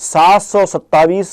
727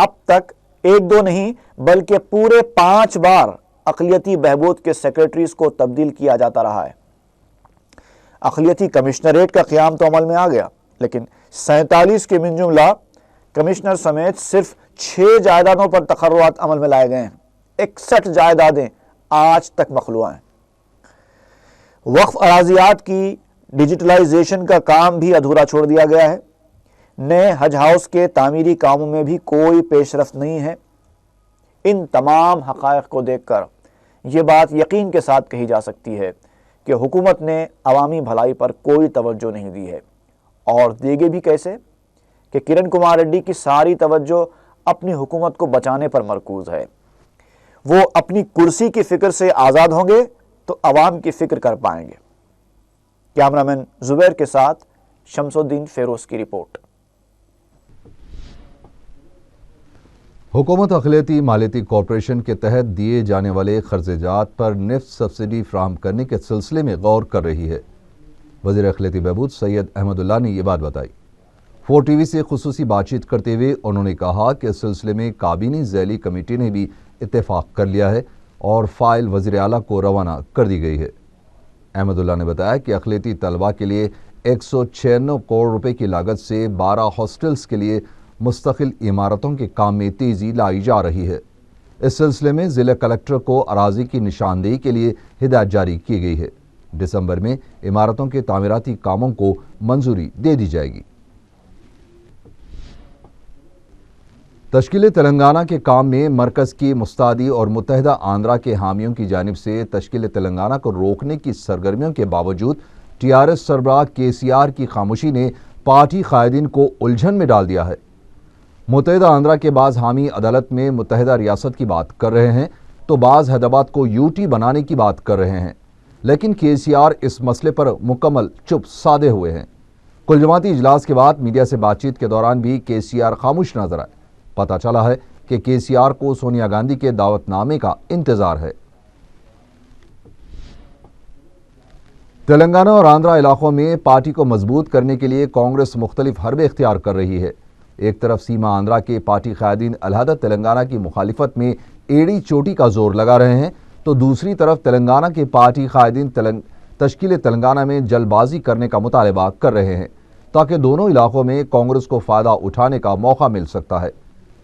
اب تک ایک دو نہیں بلکہ پورے 5 بار اقلیتی بہبود کے سیکریٹریز کو تبدیل کیا جاتا رہا ہے۔ اقلیتی کمشنریٹ کا قیام تو عمل میں آ گیا، لیکن 47 کے من جملہ کمشنر سمیت صرف 6 جائیدادوں پر تقررات عمل میں لائے گئے ہیں۔ 61 جائیدادیں آج تک مخلوع ہیں۔ وقف اراضیات کی ڈیجیٹلائزیشن کا کام بھی ادھورا چھوڑ دیا گیا ہے۔ نئے حج ہاؤس کے تعمیری کاموں میں بھی کوئی پیش رفت نہیں ہے۔ ان تمام حقائق کو دیکھ کر یہ بات یقین کے ساتھ کہی جا سکتی ہے کہ حکومت نے عوامی بھلائی پر کوئی توجہ نہیں دی ہے، اور دے گے بھی کیسے کہ کرن کمار ریڈی کی ساری توجہ اپنی حکومت کو بچانے پر مرکوز ہے۔ وہ اپنی کرسی کی فکر سے آزاد ہوں گے تو عوام کی فکر کر پائیں گے۔ کیمرامین زبیر کے ساتھ شمس الدین فیروز کی رپورٹ۔ حکومت اقلیتی مالیاتی کارپوریشن کے تحت دیے جانے والے قرض جات پر نفت سبسڈی فراہم کرنے کے سلسلے میں غور کر رہی ہے۔ وزیر اقلیتی بہبود سید احمد اللہ نے یہ بات بتائی۔ 4 ٹی وی سے خصوصی بات چیت کرتے ہوئے انہوں نے کہا کہ اس سلسلے میں کابینی ذیلی کمیٹی نے بھی اتفاق کر لیا ہے اور فائل وزیر اعلیٰ کو روانہ کر دی گئی ہے۔ احمد اللہ نے بتایا کہ اقلیتی طلباء کے لیے 196 کروڑ روپے کی لاگت سے 12 ہاسٹلز کے لیے مستقل عمارتوں کے کام میں تیزی لائی جا رہی ہے۔ اس سلسلے میں ضلع کلکٹر کو اراضی کی نشاندہی کے لیے ہدایت جاری کی گئی ہے۔ دسمبر میں عمارتوں کے تعمیراتی کاموں کو منظوری دے دی جائے گی۔ تشکیل تلنگانہ کے کام میں مرکز کی مستعدی اور متحدہ آندھرا کے حامیوں کی جانب سے تشکیل تلنگانہ کو روکنے کی سرگرمیوں کے باوجود ٹی آر ایس سربراہ کے سی آر کی خاموشی نے پارٹی قائدین کو الجھن میں ڈال دیا ہے۔ متحدہ آندھرا کے بعض حامی عدالت میں متحدہ ریاست کی بات کر رہے ہیں تو بعض حیدرآباد کو یو ٹی بنانے کی بات کر رہے ہیں، لیکن کے سی آر اس مسئلے پر مکمل چپ سادے ہوئے ہیں۔ کل جماعتی اجلاس کے بعد میڈیا سے بات چیت کے دوران بھی کے سی آر خاموش نظر آئے۔ پتہ چلا ہے کہ کے سی آر کو سونیا گاندھی کے دعوت نامے کا انتظار ہے۔ تلنگانہ اور آندھرا علاقوں میں پارٹی کو مضبوط کرنے کے لیے کانگریس مختلف حربے اختیار کر رہی ہے۔ ایک طرف سیما آندھرا کے پارٹی قائدین علیحدہ تلنگانہ کی مخالفت میں ایڑی چوٹی کا زور لگا رہے ہیں تو دوسری طرف تلنگانہ کے پارٹی قائدین تشکیل تلنگانہ میں جلد بازی کرنے کا مطالبہ کر رہے ہیں تاکہ دونوں علاقوں میں کانگریس کو فائدہ اٹھانے کا موقع مل سکتا ہے۔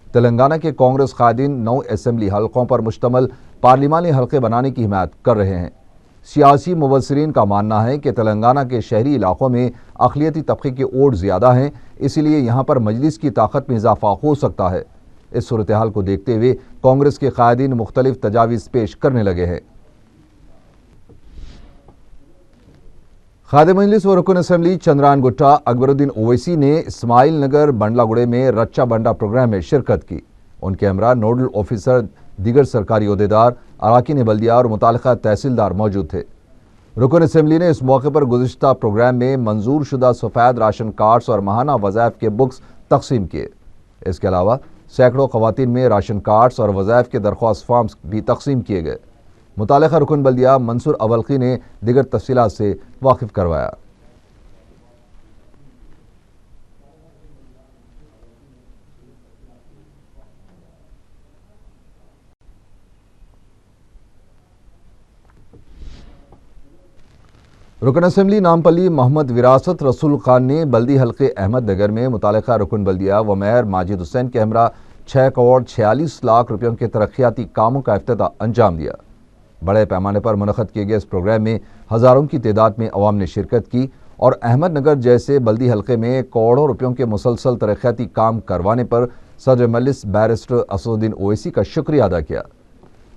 تلنگانہ کے کانگریس قائدین 9 اسمبلی حلقوں پر مشتمل پارلیمانی حلقے بنانے کی حمایت کر رہے ہیں۔ سیاسی مبصرین کا ماننا ہے کہ تلنگانہ کے شہری علاقوں میں اقلیتی طبقے کے ووٹ زیادہ ہیں، اس لیے یہاں پر مجلس کی طاقت میں اضافہ ہو سکتا ہے۔ اس صورتحال کو دیکھتے ہوئے کانگریس کے قائدین مختلف تجاویز پیش کرنے لگے ہیں۔ خادم مجلس و رکن اسمبلی چندران گٹا اکبر الدین اویسی نے اسماعیل نگر بنڈلا گڑے میں رچا بنڈا پروگرام میں شرکت کی۔ ان کے ہمراہ نوڈل آفیسر، دیگر سرکاری عہدیدار، اراکین بلدیہ اور متعلقہ تحصیلدار موجود تھے۔ رکن اسمبلی نے اس موقع پر گزشتہ پروگرام میں منظور شدہ سفید راشن کارڈز اور ماہانہ وظائف کے بکس تقسیم کیے۔ اس کے علاوہ سینکڑوں خواتین میں راشن کارڈز اور وظائف کے درخواست فارمز بھی تقسیم کیے گئے۔ متعلقہ رکن بلدیہ منصور اولقی نے دیگر تفصیلات سے واقف کروایا۔ رکن اسمبلی نامپلی محمد وراثت رسول خان نے بلدی حلقے احمد نگر میں متعلقہ رکن بلدیہ و میئر ماجد حسین کے ہمراہ 6 کروڑ 46 لاکھ روپیوں کے ترقیاتی کاموں کا افتتاح انجام دیا۔ بڑے پیمانے پر منعقد کیے گئے اس پروگرام میں ہزاروں کی تعداد میں عوام نے شرکت کی اور احمد نگر جیسے بلدی حلقے میں کروڑوں روپیوں کے مسلسل ترقیاتی کام کروانے پر صدر مجلس بیرسٹر اسد الدین اویسی کا شکریہ ادا کیا۔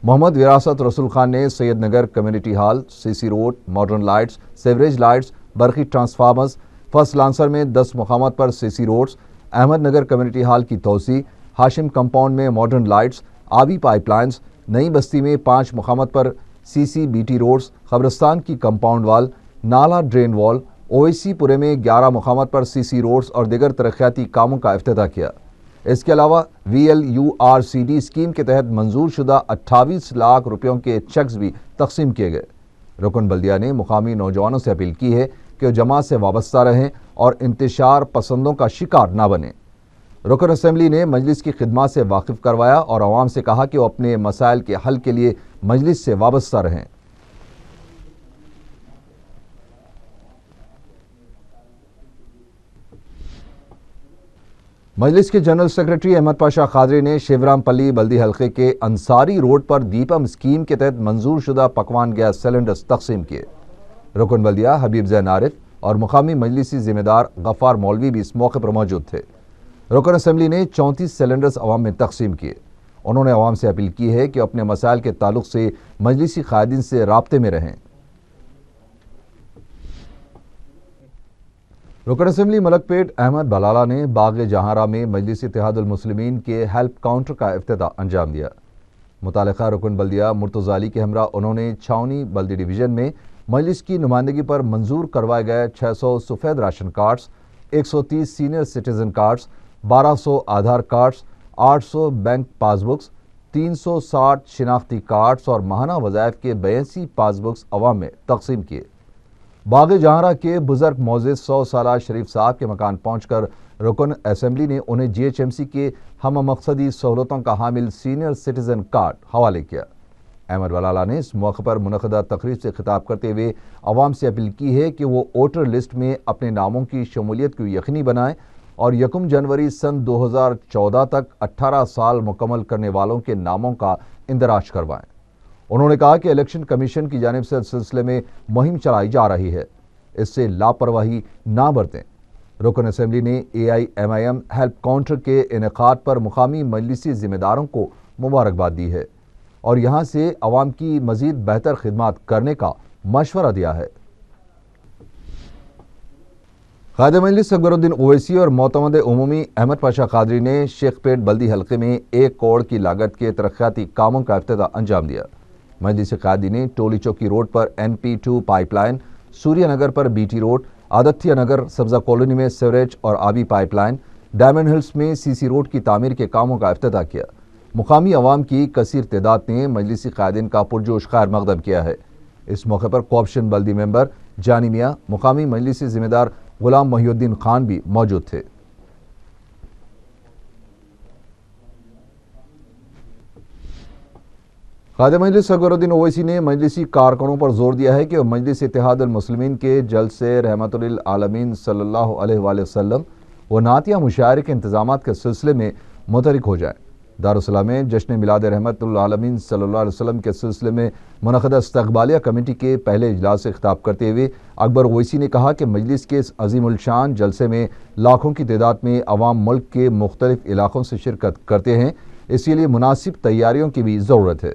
محمد وراثت رسول خان نے Syed Nagar community hall, C C road, modern lights, sewerage lights, برقی ٹرانسفارمرز، فرسٹ لانسر میں 10 مقامات پر C C roads, Ahmed Nagar community hall کی توسیع، ہاشم کمپاؤنڈ میں ماڈرن لائٹس، آبی پائپ لائنز، نئی بستی میں 5 مقامات پر C C B T roads, قبرستان کی کمپاؤنڈ وال، نالا ڈرین وال، اویسی پورے میں 11 مقامات پر سی سی روڈز اور دیگر ترقیاتی کاموں کا افتتاح کیا۔ اس کے علاوہ V L U R C D scheme کے تحت منظور شدہ 28 لاکھ روپیوں کے چیکس بھی تقسیم کیے گئے۔ رکن بلدیہ نے مقامی نوجوانوں سے اپیل کی ہے کہ وہ جماعت سے وابستہ رہیں اور انتشار پسندوں کا شکار نہ بنیں۔ رکن اسمبلی نے مجلس کی خدمات سے واقف کروایا اور عوام سے کہا کہ وہ اپنے مسائل کے حل کے لیے مجلس سے وابستہ رہیں۔ مجلس کے جنرل سیکریٹری احمد پاشا قادری نے شیورام پلی بلدی حلقے کے انصاری روڈ پر دیپم اسکیم کے تحت منظور شدہ پکوان گیس سلنڈرز تقسیم کیے۔ رکن بلدیہ حبیب زین عارف اور مقامی مجلسی ذمہ دار غفار مولوی بھی اس موقع پر موجود تھے۔ رکن اسمبلی نے 34 سلنڈرز عوام میں تقسیم کیے۔ انہوں نے عوام سے اپیل کی ہے کہ اپنے مسائل کے تعلق سے مجلسی قائدین سے رابطے میں رہیں۔ رکن اسمبلی ملک پیٹ احمد بلالہ نے باغ جہاں میں مجلس اتحاد المسلمین کے ہیلپ کاؤنٹر کا افتتاح انجام دیا۔ متعلقہ رکن بلدیہ مرتضی علی کے ہمراہ انہوں نے چھاونی بلدی ڈویژن میں مجلس کی نمائندگی پر منظور کروائے گئے 600 سفید ration cards, 130 senior citizen cards, 1200 Aadhaar cards, 800 bank pass books, 360 شناختی کارڈز اور ماہانہ وظائف کے 82 پاس بکس عوام میں تقسیم کیے۔ باغ جہاں کے بزرگ معزز 100 سالہ شریف صاحب کے مکان پہنچ کر رکن اسمبلی نے انہیں جی ایچ ایم سی کے ہم مقصدی سہولتوں کا حامل سینئر سٹیزن کارڈ حوالے کیا۔ احمد بلالہ نے اس موقع پر منعقدہ تقریب سے خطاب کرتے ہوئے عوام سے اپیل کی ہے کہ وہ ووٹر لسٹ میں اپنے ناموں کی شمولیت کو یقینی بنائیں اور 1 جنوری سن 2014 تک 18 سال مکمل کرنے والوں کے ناموں کا اندراج کروائیں۔ انہوں نے کہا کہ الیکشن کمیشن کی جانب سے اس سلسلے میں مہم چلائی جا رہی ہے، اس سے لاپرواہی نہ برتیں۔ رکن اسمبلی نے AIMIM ہیلپ کاؤنٹر کے انعقاد پر مقامی مجلسی ذمہ داروں کو مبارکباد دی ہے اور یہاں سے عوام کی مزید بہتر خدمات کرنے کا مشورہ دیا ہے۔ قائد مجلس اکبر الدین اویسی اور معتمد عمومی احمد پاشا قادری نے شیخ پیٹ بلدی حلقے میں 1 کروڑ کی لاگت کے ترقیاتی کاموں کا افتتاح انجام دیا۔ مجلس قائدین نے ٹولی چوکی روڈ پر NP2 پائپ لائن، سوریہ نگر پر BT روڈ، آدتیہ نگر سبزہ کالونی میں سیوریج اور آبی پائپ لائن، ڈائمنڈ ہلز میں CC روڈ کی تعمیر کے کاموں کا افتتاح کیا۔ مقامی عوام کی کثیر تعداد نے مجلسی قائدین کا پرجوش خیر مقدم کیا ہے۔ اس موقع پر کوآپشن بلدی ممبر جانی میاں، مقامی مجلسی ذمہ دار غلام محی الدین خان بھی موجود تھے۔ قائد مجلس اکبر الدین اویسی نے مجلسی کارکنوں پر زور دیا ہے کہ وہ مجلس اتحاد المسلمین کے جلسے رحمت للعالمین صلی اللہ علیہ وآلہ وسلم و نعتیہ مشاعرے کے انتظامات کے سلسلے میں متحرک ہو جائیں۔ دارالسلام میں جشن میلاد رحمت للعالمین صلی اللہ علیہ وسلم کے سلسلے میں منعقدہ استقبالیہ کمیٹی کے پہلے اجلاس سے خطاب کرتے ہوئے اکبر اویسی نے کہا کہ مجلس کے اس عظیم الشان جلسے میں لاکھوں کی تعداد میں عوام ملک کے مختلف علاقوں سے شرکت کرتے ہیں، اسی لیے مناسب تیاریوں کی بھی ضرورت ہے۔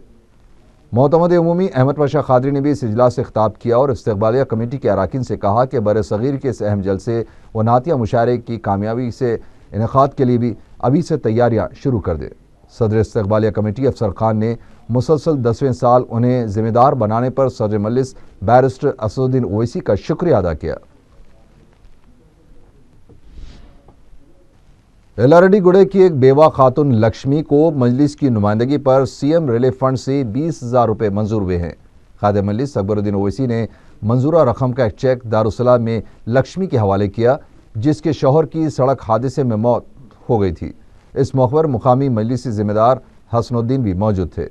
معتمد عمومی احمد پاشا قادری نے بھی اس اجلاس سے خطاب کیا اور استقبالیہ کمیٹی کے اراکین سے کہا کہ بر صغیر کے اس اہم جلسے و نعتیہ مشاعرے کی کامیابی سے انعقاد کے لیے بھی ابھی سے تیاریاں شروع کر دیں۔ صدر استقبالیہ کمیٹی افسر خان نے مسلسل 10ویں سال انہیں ذمہ دار بنانے پر صدر مجلس بیرسٹر اسد الدین اویسی کا شکریہ ادا کیا۔ LRD گڑے کی ایک بیوہ خاتون لکشمی کو مجلس کی نمائندگی پر CM ریلیف فنڈ سے 20,000 روپے منظور ہوئے ہیں۔ قائد مجلس اکبر الدین اویسی نے منظورہ رقم کا ایک چیک دارالسلام میں لکشمی کے حوالے کیا، جس کے شوہر کی سڑک حادثے میں موت ہو گئی تھی۔ اس موقع پر مقامی مجلسی ذمہ دار حسن الدین بھی موجود تھے۔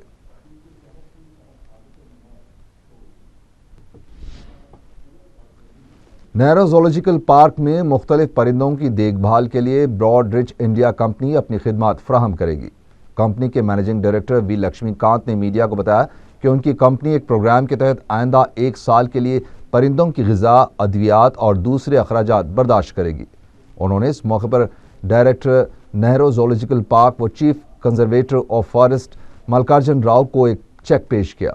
نہرو زولوجیکل پارک میں مختلف پرندوں کی دیکھ بھال کے لیے براڈ رچ انڈیا کمپنی اپنی خدمات فراہم کرے گی۔ کمپنی کے مینیجنگ ڈائریکٹر وی لکشمی کانت نے میڈیا کو بتایا کہ ان کی کمپنی ایک پروگرام کے تحت آئندہ 1 سال کے لیے پرندوں کی غذا، ادویات اور دوسرے اخراجات برداشت کرے گی۔ انہوں نے اس موقع پر ڈائریکٹر نہرو زولوجیکل پارک و chief conservator of forest Mallikarjun Rao کو ایک چیک پیش کیا۔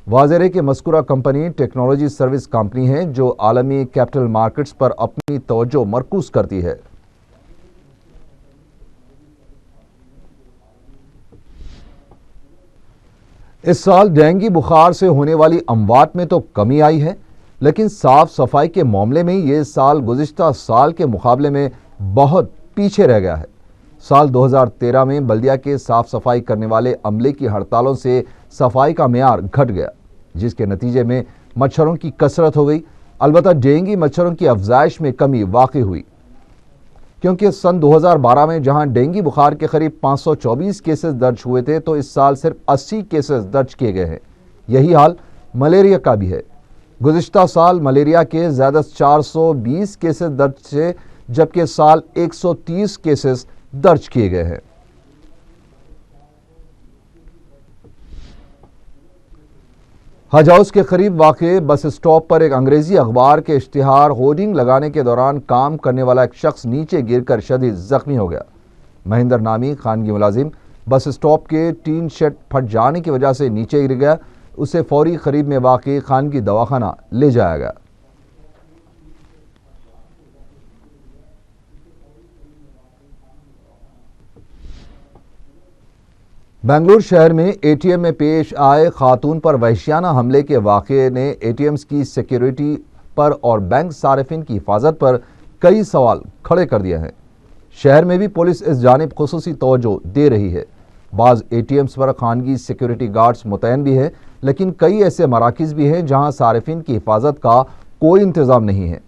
واضح ہے کہ مذکورہ کمپنی ٹیکنالوجی سروس کمپنی ہے جو عالمی کیپٹل مارکیٹس پر اپنی توجہ مرکوز کرتی ہے۔ اس سال ڈینگی بخار سے ہونے والی اموات میں تو کمی آئی ہے، لیکن صاف صفائی کے معاملے میں یہ سال گزشتہ سال کے مقابلے میں بہت پیچھے رہ گیا ہے۔ سال 2013 میں بلدیہ کے صاف صفائی کرنے والے عملے کی ہڑتالوں سے صفائی کا معیار گھٹ گیا، جس کے نتیجے میں مچھروں کی کثرت ہو گئی۔ البتہ ڈینگی مچھروں کی افزائش میں کمی واقع ہوئی۔ کیونکہ سن 2012 میں جہاں ڈینگی بخار کے قریب 524 کیسز درج ہوئے تھے تو اس سال صرف 80 کیسز درج کیے گئے ہیں۔ یہی حال ملیریا کا بھی ہے۔ گزشتہ سال ملیریا کے زیادہ 420 کیسز درج تھے جبکہ اس سال 130 کیسز درج کیے گئے ہیں۔ حج ہاؤس کے قریب واقع بس اسٹاپ پر ایک انگریزی اخبار کے اشتہار ہورڈنگ لگانے کے دوران کام کرنے والا ایک شخص نیچے گر کر شدید زخمی ہو گیا۔ مہندر نامی خانگی ملازم بس اسٹاپ کے ٹین شیڈ پھٹ جانے کی وجہ سے نیچے گر گیا۔ اسے فوری قریب میں واقع خانگی دواخانہ لے جایا گیا۔ بنگلور شہر میں اے ٹی ایم میں پیش آئے خاتون پر وحشیانہ حملے کے واقعے نے اے ٹی ایمز کی سیکیورٹی پر اور بینک صارفین کی حفاظت پر کئی سوال کھڑے کر دیے ہیں۔ شہر میں بھی پولیس اس جانب خصوصی توجہ دے رہی ہے۔ بعض اے ٹی ایمز پر خانگی سیکیورٹی گارڈز متعین بھی ہے، لیکن کئی ایسے مراکز بھی ہیں جہاں صارفین کی حفاظت کا کوئی انتظام نہیں ہے۔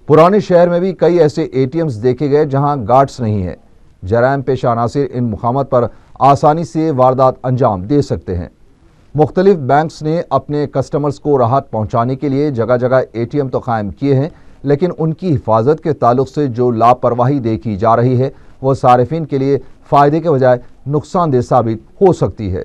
پرانے شہر میں بھی کئی ایسے اے ٹی ایمز دیکھے گئے جہاں گارڈز نہیں ہیں۔ جرائم پیشہ عناصر ان مقامات پر آسانی سے واردات انجام دے سکتے ہیں۔ مختلف بینکس نے اپنے کسٹمرز کو راحت پہنچانے کے لیے جگہ جگہ اے ٹی ایم تو قائم کیے ہیں، لیکن ان کی حفاظت کے تعلق سے جو لاپرواہی دیکھی جا رہی ہے وہ صارفین کے لیے فائدے کے بجائے نقصان دہ ثابت ہو سکتی ہے۔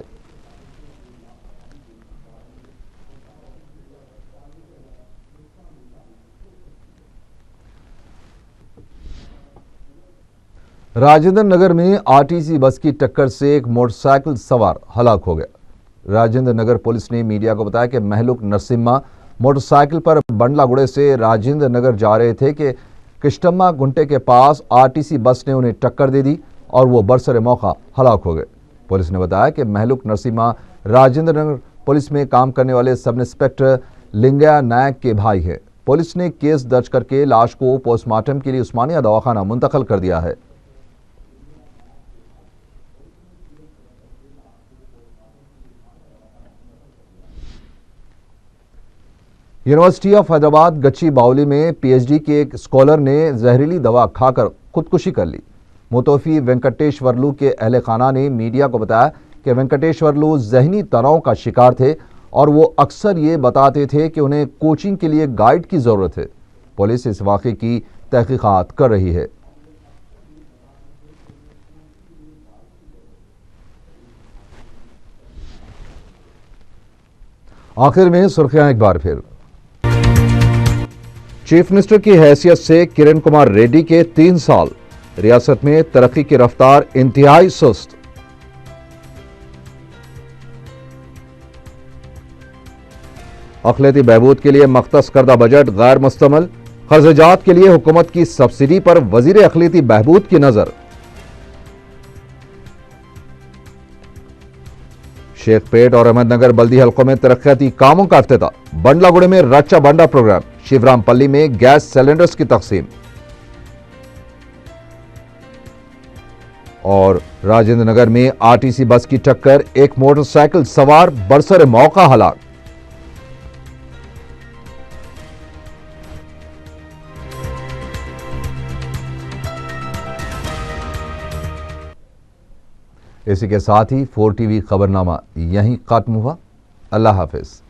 راجندر نگر میں آر ٹی سی بس کی ٹکر سے ایک موٹر سائیکل سوار ہلاک ہو گیا۔ راجندر نگر پولیس نے میڈیا کو بتایا کہ مہلک نرسمہ موٹر سائیکل پر بنڈلا گڑے سے راجندر نگر جا رہے تھے کہ کشٹما گنٹے کے پاس آر ٹی سی بس نے انہیں ٹکر دے دی اور وہ برسر موقع ہلاک ہو گئے۔ پولیس نے بتایا کہ مہلک نرسمہ راجندر نگر پولیس میں کام کرنے والے سب انسپکٹر لنگیا نائک کے بھائی ہیں۔ پولیس نے کیس درج کر کے لاش کو پوسٹ مارٹم کے لیے عثمانیہ دواخانہ منتقل کر دیا ہے۔ یونیورسٹی آف حیدرآباد گچی باولی میں پی ایچ ڈی کے ایک اسکالر نے زہریلی دوا کھا کر خودکشی کر لی۔ متوفی وینکٹیشورلو کے اہل خانہ نے میڈیا کو بتایا کہ وینکٹیشورلو ذہنی تناؤ کا شکار تھے اور وہ اکثر یہ بتاتے تھے کہ انہیں کوچنگ کے لیے گائیڈ کی ضرورت ہے۔ پولیس اس واقعے کی تحقیقات کر رہی ہے۔ آخر میں سرخیاں ایک بار پھر۔ چیف منسٹر کی حیثیت سے کرن کمار ریڈی کے 3 سال، ریاست میں ترقی کی رفتار انتہائی سست۔ اقلیتی بہبود کے لیے مختص کردہ بجٹ غیر مستعمل، خرچات کے لیے حکومت کی سبسڈی پر وزیر اقلیتی بہبود کی نظر۔ شیخ پیٹ اور احمد نگر بلدی حلقوں میں ترقیاتی کاموں کا افتتاح، بنڈلا گڑے میں رچا بنڈا پروگرام، شیورام پلی میں گیس سلنڈرز کی تقسیم اور راجندر نگر میں آر ٹی سی بس کی ٹکر، ایک موٹر سائیکل سوار برسر موقع ہلاک۔ اسی کے ساتھ ہی 4 ٹی وی خبرنامہ یہیں ختم ہوا۔ اللہ حافظ۔